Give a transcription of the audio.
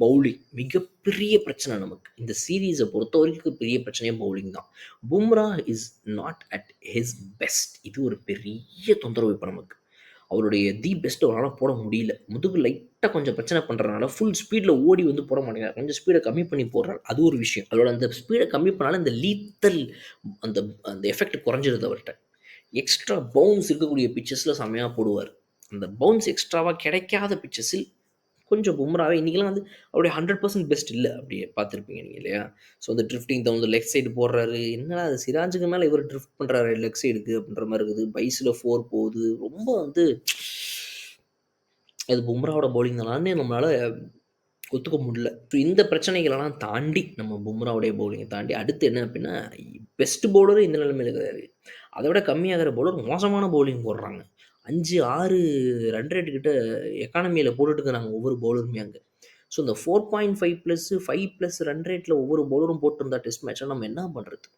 Bowling மிகப்பெரிய பிரச்சனை நமக்கு. இந்த சீரீஸை பொறுத்த வரைக்கும் பெரிய பிரச்சனையே பவுலிங் தான். Bumrah is not at his best. இது ஒரு பெரிய தொந்தரவு இப்போ நமக்கு. அவருடைய தி பெஸ்ட் அவரால் போட முடியல. முதுகு லைட்டாக கொஞ்சம் பிரச்சனை பண்ணுறதுனால ஃபுல் ஸ்பீடில் ஓடி வந்து போட மாட்டேங்கிறார். கொஞ்சம் ஸ்பீடை கம்மி பண்ணி போடுறாரு. அது ஒரு விஷயம். அதோட அந்த ஸ்பீடை கம்மி பண்ணாலும் இந்த லீத்தல் அந்த அந்த எஃபெக்ட் குறைஞ்சிருது அவர்கிட்ட. எக்ஸ்ட்ரா பவுன்ஸ் இருக்கக்கூடிய பிச்சஸில் செம்மையாக போடுவார். அந்த பவுன்ஸ் எக்ஸ்ட்ராவாக கிடைக்காத பிச்சஸில் கொஞ்சம் பும்ராவே இன்றைக்கெல்லாம் வந்து அவருடைய 100% பெஸ்ட் இல்லை. அப்படி பார்த்துருப்பீங்க நீங்கள் இல்லையா? ஸோ அந்த ட்ரிஃப்டிங் தகுந்த லெக் சைடு போடுறாரு. என்னடா அது சிராஜுக்கு மேலே இவர் ட்ரிஃப்ட் பண்ணுறாரு லெக் சைடுக்கு அப்படின்ற மாதிரி இருக்குது. பைஸில் 4 போகுது. ரொம்ப வந்து அது பும்ராவோட பவுலிங் தானே நம்மளால் ஒத்துக்க முடியல. ஸோ இந்த பிரச்சனைகளெல்லாம் தாண்டி நம்ம பும்ராவுடைய பவுலிங்கை தாண்டி அடுத்து என்ன அப்படின்னா, பெஸ்ட் பவுலரு இந்த நிலைமையில் இருக்காரு. அதை விட கம்மியாகிற பவுலர் மோசமான பவுலிங் போடுறாங்க. 5, 6 ரன் ரேட்டு கிட்ட எக்கானமியில் போட்டுட்டு இருக்கிறாங்க ஒவ்வொரு பவுலருமே அங்கே. ஸோ இந்த 4.5 ப்ளஸ் 5 ப்ளஸ் ரன் ரேட்டில் ஒவ்வொரு பவுலரும் போட்டிருந்தா டெஸ்ட் மேட்ச்சில் நம்ம என்ன பண்ணுறது?